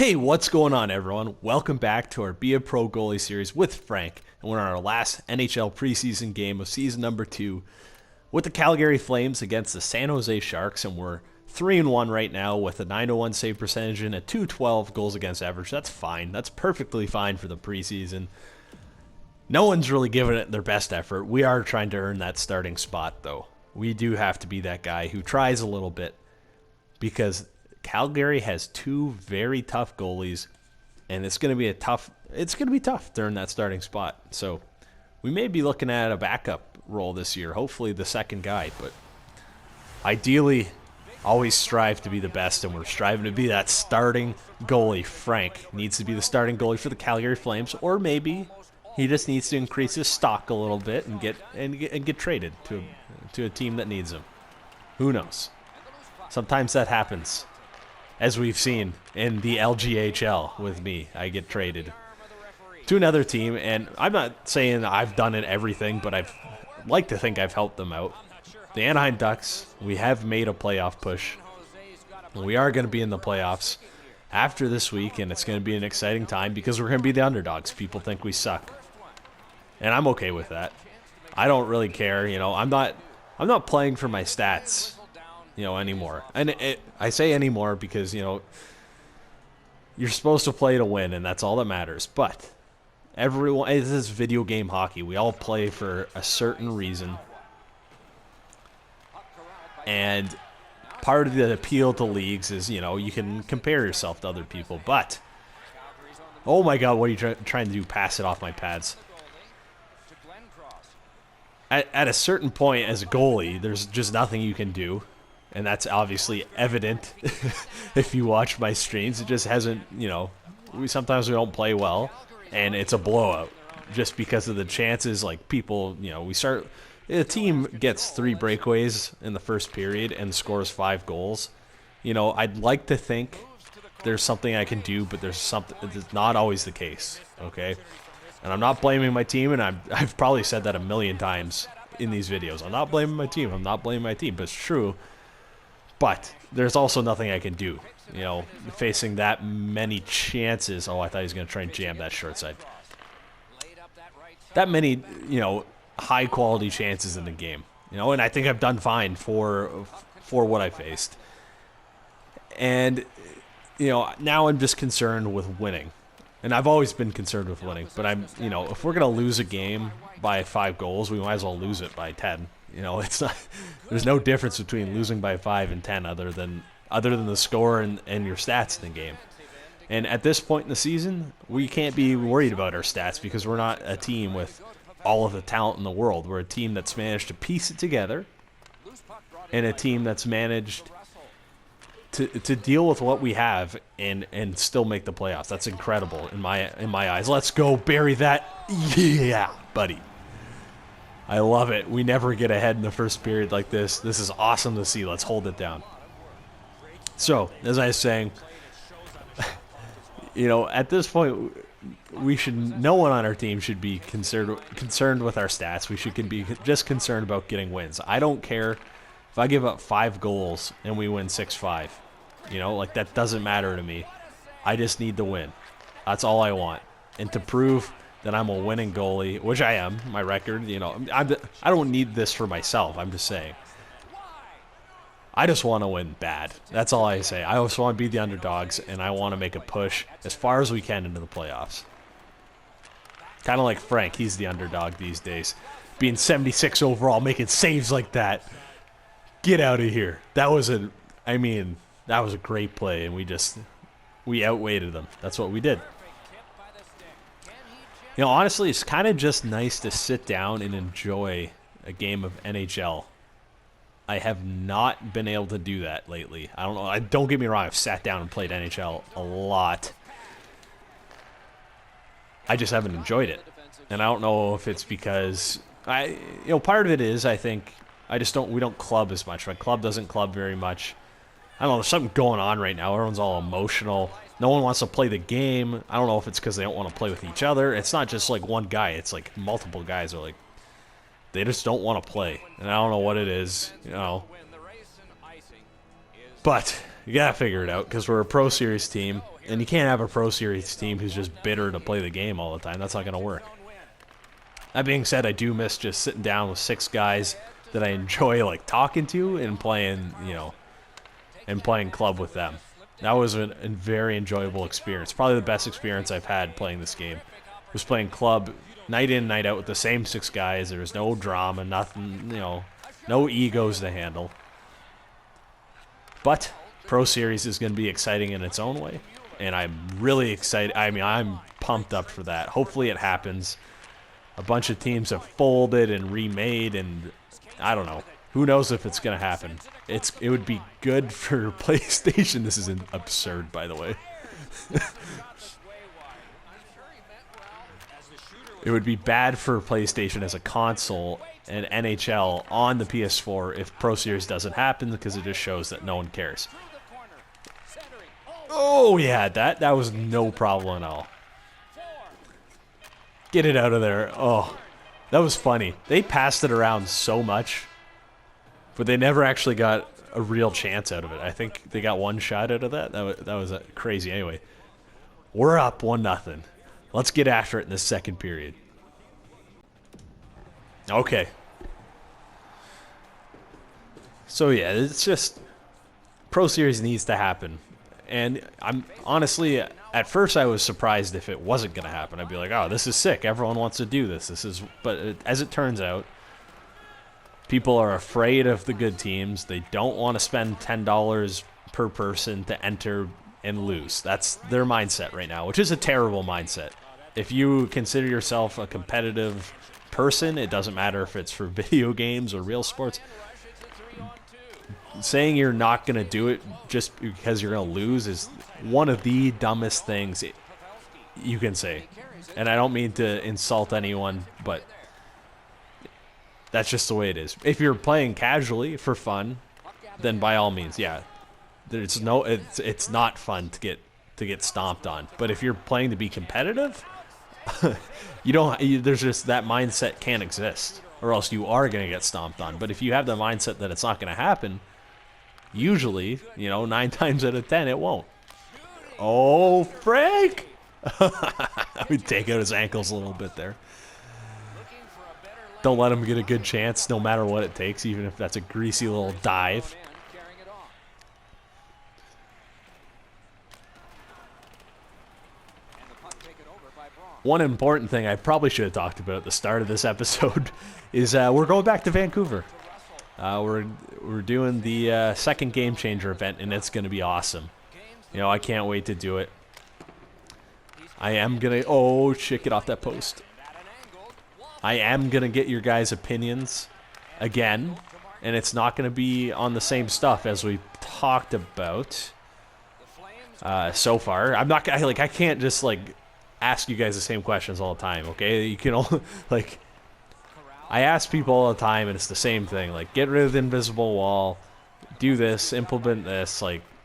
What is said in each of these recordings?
Hey, what's going on, everyone? Welcome back to our Be a Pro Goalie series with Frank, and we're on our last NHL preseason game of season number 2 with the Calgary Flames against the San Jose Sharks, and we're 3-1 right now with a 901 save percentage and a 212 goals against average. That's fine. That's perfectly fine for the preseason. No one's really giving it their best effort. We are trying to earn that starting spot, though. We do have to be that guy who tries a little bit because Calgary has two very tough goalies, and it's going to be tough to earn that starting spot. So we may be looking at a backup role this year, hopefully the second guy, but ideally always strive to be the best, and we're striving to be that starting goalie. Frank needs to be the starting goalie for the Calgary Flames, or maybe he just needs to increase his stock a little bit and get traded to a team that needs him. Who knows? Sometimes that happens. As we've seen in the LGHL with me, I get traded to another team, and I'm not saying I've done it everything, but I've like to think I've helped them out. The Anaheim Ducks, we have made a playoff push. We are going to be in the playoffs after this week, and it's going to be an exciting time because we're going to be the underdogs. People think we suck, and I'm okay with that. I don't really care. I'm not playing for my stats anymore. And I say anymore because, you're supposed to play to win, and that's all that matters. But everyone, this is video game hockey. We all play for a certain reason. And part of the appeal to leagues is, you can compare yourself to other people. But, oh my God, what are you trying to do? Pass it off my pads. At a certain point as a goalie, there's just nothing you can do. And that's obviously evident if you watch my streams. It just hasn't, sometimes we don't play well, and it's a blowout just because of the chances. Like people, a team gets 3 breakaways in the first period and scores 5 goals. I'd like to think there's something I can do, but it's not always the case, okay? And I'm not blaming my team, and I've probably said that a million times in these videos. I'm not blaming my team. I'm not blaming my team, but it's true. But there's also nothing I can do, facing that many chances. Oh, I thought he was going to try and jam that short side. That many, high-quality chances in the game, and I think I've done fine for what I faced. And, now I'm just concerned with winning. And I've always been concerned with winning. But if we're going to lose a game by 5 goals, we might as well lose it by 10. It's not. There's no difference between losing by 5 and 10 other than the score and your stats in the game. And at this point in the season, we can't be worried about our stats because we're not a team with all of the talent in the world. We're a team that's managed to piece it together, and a team that's managed to deal with what we have and still make the playoffs. That's incredible in my eyes. Let's go bury that, yeah, buddy. I love it. We never get ahead in the first period like this. This is awesome to see. Let's hold it down. So, as I was saying, at this point, no one on our team should be concerned with our stats. We should be just concerned about getting wins. I don't care if I give up 5 goals and we win 6-5. That doesn't matter to me. I just need to win. That's all I want. And to prove that I'm a winning goalie, which I am, my record, I don't need this for myself. I'm just saying. I just want to win bad. That's all I say. I just want to be the underdogs, and I want to make a push as far as we can into the playoffs. Kind of like Frank. He's the underdog these days. Being 76 overall, making saves like that. Get out of here. That was a great play, and we outweighted them. That's what we did. Honestly, it's kind of just nice to sit down and enjoy a game of NHL. I have not been able to do that lately. I don't know. Don't get me wrong. I've sat down and played NHL a lot. I just haven't enjoyed it. And I don't know if it's because part of it is I think we don't club as much. My club doesn't club very much. I don't know. There's something going on right now. Everyone's all emotional. No one wants to play the game. I don't know if it's because they don't want to play with each other. It's not just like one guy. It's like multiple guys are like, they just don't want to play. And I don't know what it is, But you got to figure it out because we're a Pro Series team. And you can't have a Pro Series team who's just bitter to play the game all the time. That's not going to work. That being said, I do miss just sitting down with 6 guys that I enjoy like talking to and playing, and playing club with them. That was a very enjoyable experience. Probably the best experience I've had playing this game. Was playing club night in, night out with the same 6 guys. There was no drama, nothing, no egos to handle. But Pro Series is going to be exciting in its own way, and I'm really excited. I mean, I'm pumped up for that. Hopefully it happens. A bunch of teams have folded and remade, and I don't know. Who knows if it's going to happen. It would be good for PlayStation. This is absurd, by the way. It would be bad for PlayStation as a console and NHL on the PS4 if Pro Series doesn't happen, because it just shows that no one cares. Oh, yeah, that was no problem at all. Get it out of there. Oh, that was funny. They passed it around so much, but they never actually got a real chance out of it. I think they got one shot out of that. That was crazy. Anyway, we're up 1-0. Let's get after it in the second period. Okay. So yeah, it's just Pro Series needs to happen. And I'm honestly, at first I was surprised if it wasn't going to happen. I'd be like, "Oh, this is sick. Everyone wants to do this. But as it turns out, people are afraid of the good teams. They don't want to spend $10 per person to enter and lose. That's their mindset right now, which is a terrible mindset. If you consider yourself a competitive person, it doesn't matter if it's for video games or real sports. Saying you're not going to do it just because you're going to lose is one of the dumbest things you can say. And I don't mean to insult anyone, but that's just the way it is. If you're playing casually for fun, then by all means, yeah. It's not fun to get stomped on. But if you're playing to be competitive, there's just that mindset can't exist, or else you are going to get stomped on. But if you have the mindset that it's not going to happen, usually, 9 times out of 10, it won't. Oh, Frank! We take out his ankles a little bit there. Don't let him get a good chance, no matter what it takes, even if that's a greasy little dive. One important thing I probably should have talked about at the start of this episode is we're going back to Vancouver. We're doing the second Game Changer event, and it's going to be awesome. I can't wait to do it. I am going to... Oh, shit, get off that post. I am going to get your guys' opinions again, and it's not going to be on the same stuff as we talked about so far. I'm not going to... I can't just, ask you guys the same questions all the time, okay? You can only, I ask people all the time, and it's the same thing. Get rid of the invisible wall, do this, implement this,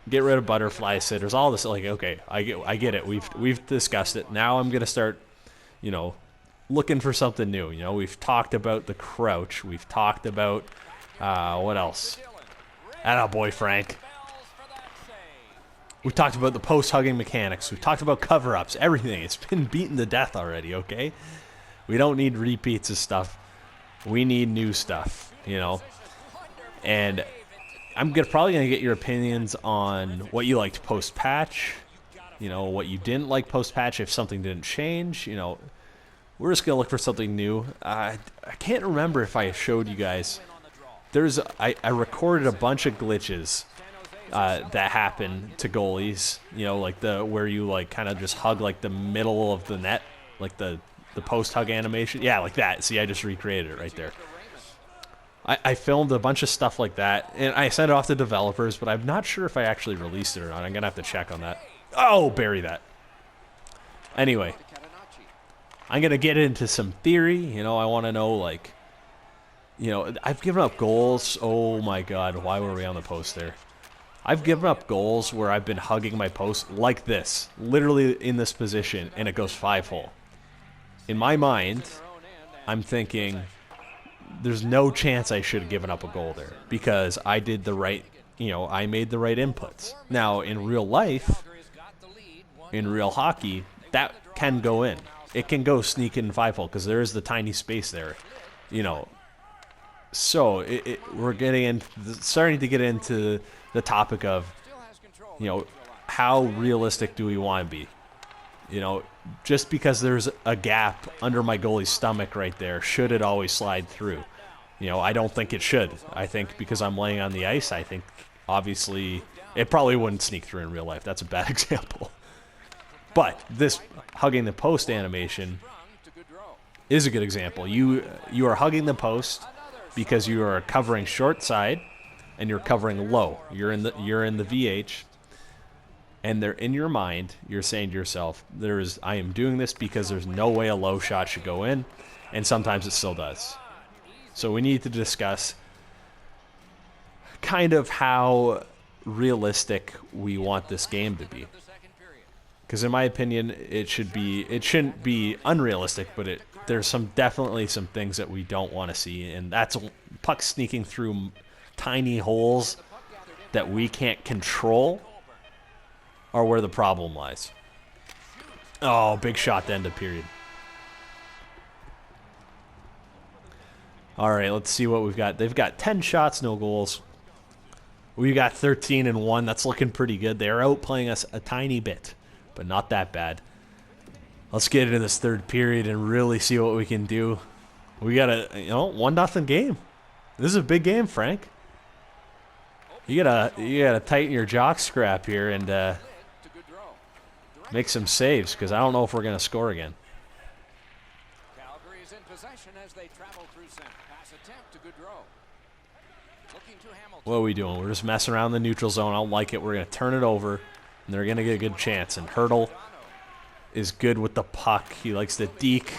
get rid of butterfly sitters, all this. Okay, I get it. We've discussed it. Now I'm gonna start, looking for something new. We've talked about the crouch. We've talked about what else? Attaboy, Frank. We talked about the post-hugging mechanics. We talked about cover-ups, everything. It's been beaten to death already, okay? We don't need repeats of stuff. We need new stuff, And I'm probably going to get your opinions on what you liked post-patch, what you didn't like post-patch if something didn't change. We're just going to look for something new. I can't remember if I showed you guys. I recorded a bunch of glitches that happen to goalies, where you kind of just hug the middle of the net, the post hug animation. Yeah, like that. See, I just recreated it right there. I filmed a bunch of stuff like that, and I sent it off to developers, but I'm not sure if I actually released it or not. I'm gonna have to check on that. Oh, bury that. Anyway, I'm gonna get into some theory. I want to know I've given up goals. Oh my God, why were we on the post there? I've given up goals where I've been hugging my post like this, literally in this position, and it goes 5-hole. In my mind, I'm thinking there's no chance I should have given up a goal there because I did the right, I made the right inputs. Now, in real life, in real hockey, that can go in. It can go sneak in 5-hole because there is the tiny space there, you know. So we're starting to get into the topic of, you know, how realistic do we want to be? You know, just because there's a gap under my goalie's stomach right there, should it always slide through? You know, I don't think it should. I think because I'm laying on the ice, I think obviously it probably wouldn't sneak through in real life. That's a bad example. But this hugging the post animation is a good example. You are hugging the post because you are covering short side and you're covering low. You're in the VH, and they're in your mind. You're saying to yourself, I am doing this because there's no way a low shot should go in, and sometimes it still does. So we need to discuss kind of how realistic we want this game to be. Because in my opinion, it shouldn't be unrealistic, but there's definitely some things that we don't want to see, and that's pucks sneaking through tiny holes that we can't control are where the problem lies. Oh, big shot to end the period. All right, let's see what we've got. They've got 10 shots, no goals. We got 13-1. That's looking pretty good. They're outplaying us a tiny bit, but not that bad. Let's get into this third period and really see what we can do. We got a 1-0 game. This is a big game, Frank. You gotta tighten your jock scrap here and make some saves, because I don't know if we're gonna score again. What are we doing? We're just messing around the neutral zone. I don't like it. We're gonna turn it over, and they're gonna get a good chance. And Hurdle is good with the puck. He likes to deke.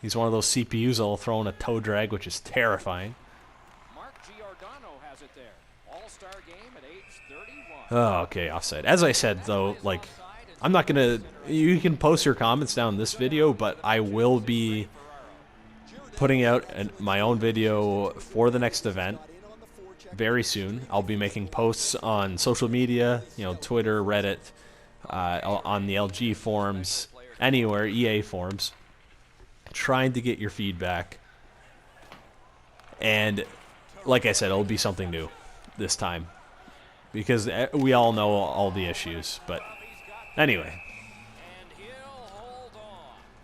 He's one of those CPUs that'll throw in a toe drag, which is terrifying. Oh, okay, offside. As I said, though, like, I'm not going to... You can post your comments down in this video, but I will be putting out my own video for the next event very soon. I'll be making posts on social media, you know, Twitter, Reddit, on the LG forums, anywhere, EA forums, trying to get your feedback. And like I said, it'll be something new this time, because we all know all the issues. But anyway,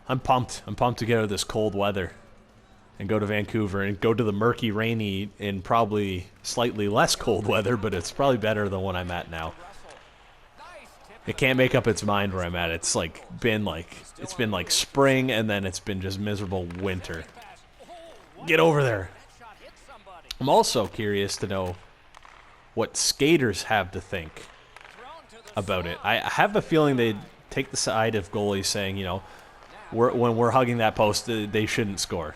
I'm pumped. I'm pumped to get out of this cold weather and go to Vancouver and go to the murky, rainy, and probably slightly less cold weather, but it's probably better than what I'm at now. It can't make up its mind where I'm at. It's been like spring, and then it's been just miserable winter. Get over there. I'm also curious to know what skaters have to think about it. I have a feeling they take the side of goalies saying, you know, when we're hugging that post, they shouldn't score.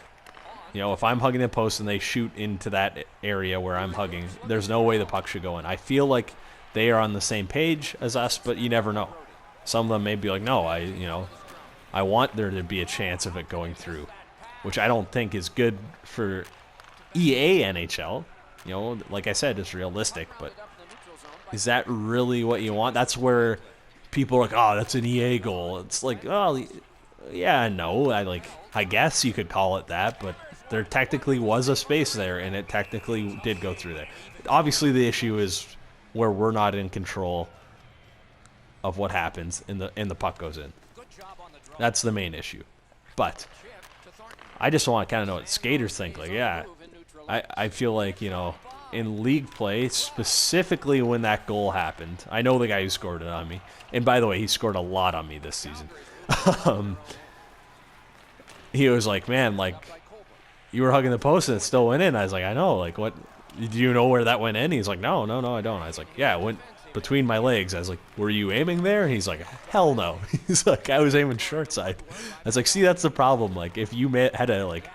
You know, if I'm hugging the post and they shoot into that area where I'm hugging, there's no way the puck should go in. I feel like they are on the same page as us, but you never know. Some of them may be like, no, I want there to be a chance of it going through, which I don't think is good for EA NHL. You know, like I said, it's realistic, but is that really what you want? That's where people are like, oh, that's an EA goal. It's like, oh, yeah, no, I guess you could call it that, but there technically was a space there, and it technically did go through there. Obviously, the issue is where we're not in control of what happens and the puck goes in. That's the main issue. But I just want to kind of know what skaters think. Like, yeah, I feel like, you know, in league play, specifically when that goal happened, I know the guy who scored it on me. And by the way, he scored a lot on me this season. He was like, man, like, you were hugging the post and it still went in. I was like, I know. Like, what? Do you know where that went in? He's like, no, I don't. I was like, yeah, it went between my legs. I was like, were you aiming there? And he's like, hell no. He's like, I was aiming short side. I was like, see, that's the problem. Like, if you had a, like,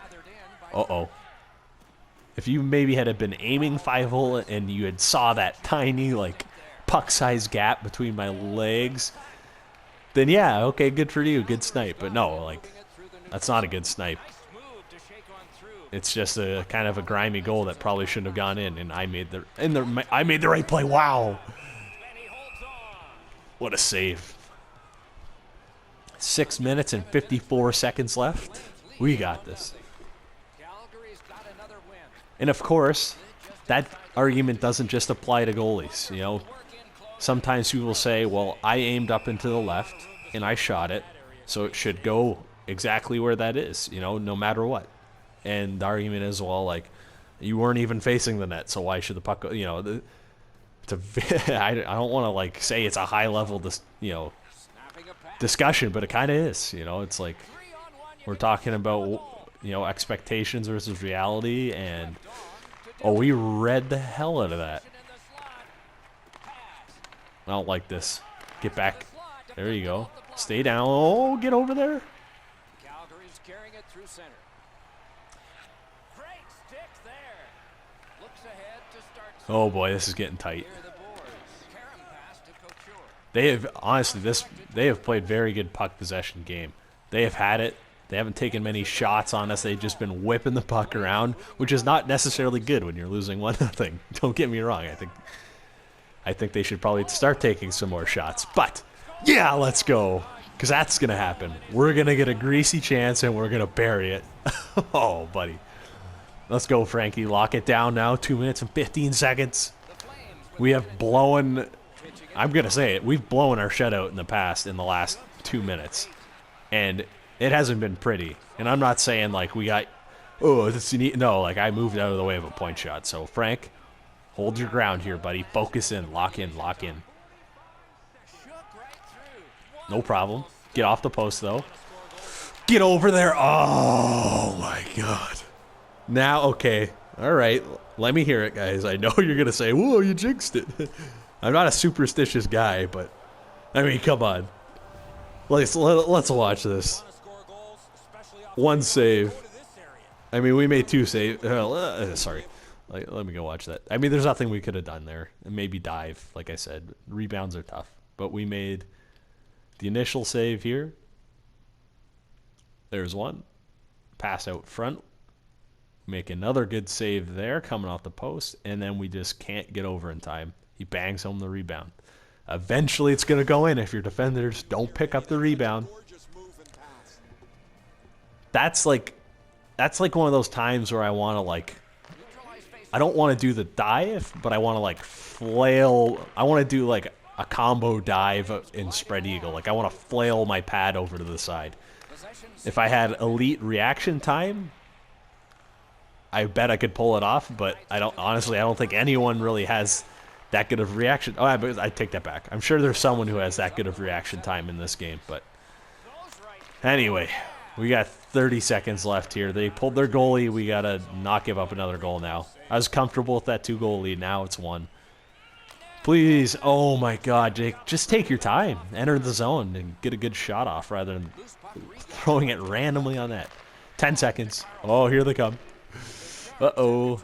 if you maybe had been aiming 5-hole and you had saw that tiny, like, puck-sized gap between my legs, then yeah, okay, good for you, good snipe. But no, like, that's not a good snipe. It's just a kind of a grimy goal that probably shouldn't have gone in, and I made the right play. Wow, what a save! 6 minutes and 54 seconds left. We got this. And of course, that argument doesn't just apply to goalies. You know, sometimes people say, well, I aimed up into the left and I shot it, so it should go exactly where that is, you know, no matter what. And the argument is, well, like, you weren't even facing the net, so why should the puck go, you know, I don't want to, like, say it's a high-level, discussion, but it kind of is, you know. It's like we're talking about, you know, expectations versus reality, and, oh, we read the hell out of that. I don't like this. Get back. There you go. Stay down. Oh, get over there. Calgary's carrying it through center. Great stick there. Looks ahead to start. Oh boy, this is getting tight. They have, honestly, they have played very good puck possession game. They have had it. They haven't taken many shots on us. They've just been whipping the puck around, which is not necessarily good when you're losing 1-0. Don't get me wrong. I think they should probably start taking some more shots. But yeah, let's go, because that's gonna happen. We're gonna get a greasy chance and we're gonna bury it. Oh, buddy. Let's go, Frankie. Lock it down now. 2 minutes and 15 seconds. We have blown, I'm going to say it, we've blown our shutout in the past in the last 2 minutes. And it hasn't been pretty. And I'm not saying, like, we got, oh, this is neat. No, like, I moved out of the way of a point shot. So, Frank, hold your ground here, buddy. Focus in. Lock in. Lock in. No problem. Get off the post, though. Get over there. Oh, my God. Now, okay, all right, let me hear it, guys. I know you're going to say, whoa, you jinxed it. I'm not a superstitious guy, but, I mean, come on. Let's watch this. One save. I mean, we made 2 saves. Sorry. Let me go watch that. I mean, there's nothing we could have done there. And maybe dive, like I said. Rebounds are tough. But we made the initial save here. There's one. Pass out front. Make another good save there, coming off the post, and then we just can't get over in time. He bangs home the rebound. Eventually, it's going to go in if your defenders don't pick up the rebound. That's like one of those times where I want to, like, I don't want to do the dive, but I want to, like, flail. I want to do, like, a combo dive in spread eagle. Like, I want to flail my pad over to the side. If I had elite reaction time, I bet I could pull it off, but I don't think anyone really has that good of reaction. Oh, I take that back. I'm sure there's someone who has that good of reaction time in this game, but anyway, we got 30 seconds left here. They pulled their goalie. We got to not give up another goal now. I was comfortable with that 2-goal lead. Now it's 1. Please. Oh my God, Jake, just take your time. Enter the zone and get a good shot off rather than throwing it randomly on that. 10 seconds. Oh, here they come. Uh-oh.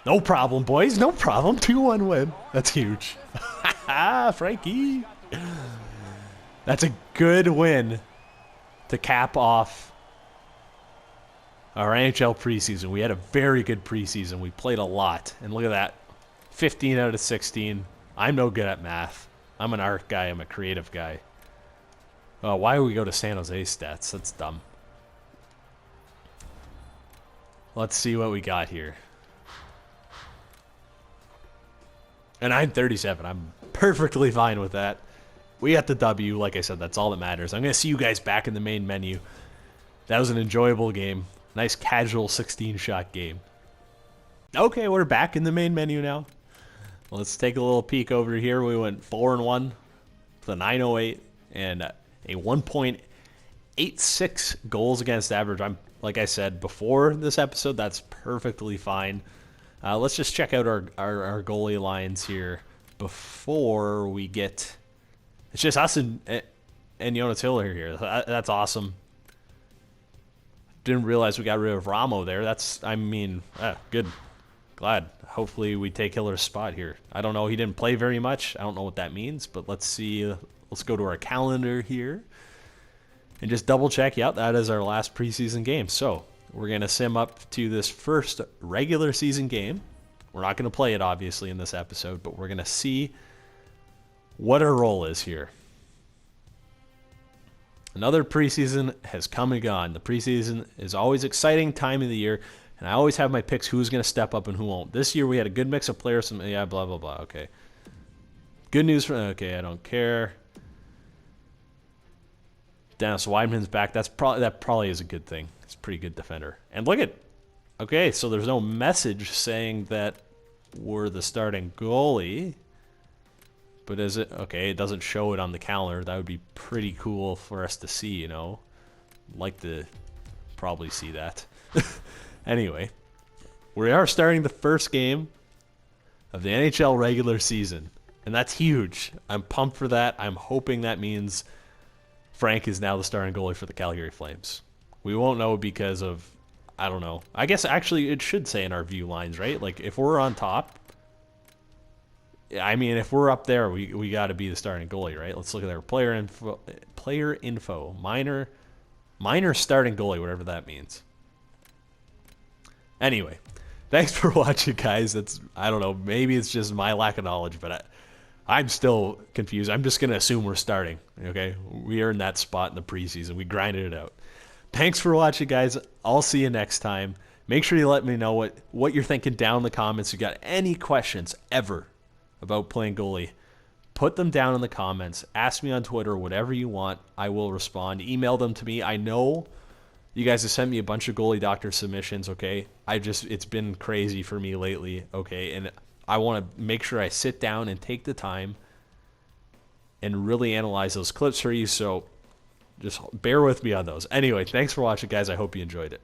No problem, boys. No problem. 2-1 win. That's huge. Frankie. That's a good win to cap off our NHL preseason. We had a very good preseason. We played a lot. And look at that. 15 out of 16. I'm no good at math. I'm an art guy. I'm a creative guy. Why would we go to San Jose stats? That's dumb. Let's see what we got here. And I'm 37. I'm perfectly fine with that. We got the W. Like I said, that's all that matters. I'm going to see you guys back in the main menu. That was an enjoyable game. Nice casual 16-shot game. Okay, we're back in the main menu now. Let's take a little peek over here. We went 4-1 with a 908 and a 1.86 goals against average. Like I said before this episode, that's perfectly fine. Let's just check out our goalie lines here before we get. It's just us and Jonas Hiller here. That's awesome. Didn't realize we got rid of Ramo there. Good. Glad. Hopefully we take Hiller's spot here. I don't know. He didn't play very much. I don't know what that means, but let's see. Let's go to our calendar here and just double check. Yep, that is our last preseason game. So we're going to sim up to this first regular season game We're not going to play it, obviously, in this episode, but we're going to see what our role is here. Another preseason has come and gone. The preseason is always exciting time of the year, and I always have my picks who's going to step up and who won't. This year we had a good mix of players. Blah, blah, blah. Okay. Good news for... Okay, I don't care. Dennis Weidman's back. That probably is a good thing. He's a pretty good defender. And look at... Okay, so there's no message saying that we're the starting goalie. But is it... Okay, it doesn't show it on the calendar. That would be pretty cool for us to see, you know. Like to probably see that. Anyway, we are starting the first game of the NHL regular season. And that's huge. I'm pumped for that. I'm hoping that means Frank is now the starting goalie for the Calgary Flames. We won't know because of... I don't know. I guess actually it should say in our view lines, right? Like if we're on top... I mean, if we're up there, we got to be the starting goalie, right? Let's look at our player info. Minor starting goalie, whatever that means. Anyway, thanks for watching, guys. I don't know. Maybe it's just my lack of knowledge, but I'm still confused. I'm just going to assume we're starting, okay? We earned that spot in the preseason. We grinded it out. Thanks for watching, guys. I'll see you next time. Make sure you let me know what you're thinking down in the comments. If you got any questions ever about playing goalie, put them down in the comments. Ask me on Twitter, whatever you want. I will respond. Email them to me. I know you guys have sent me a bunch of goalie doctor submissions, okay? It's been crazy for me lately, okay? And I want to make sure I sit down and take the time and really analyze those clips for you, so just bear with me on those. Anyway, thanks for watching, guys. I hope you enjoyed it.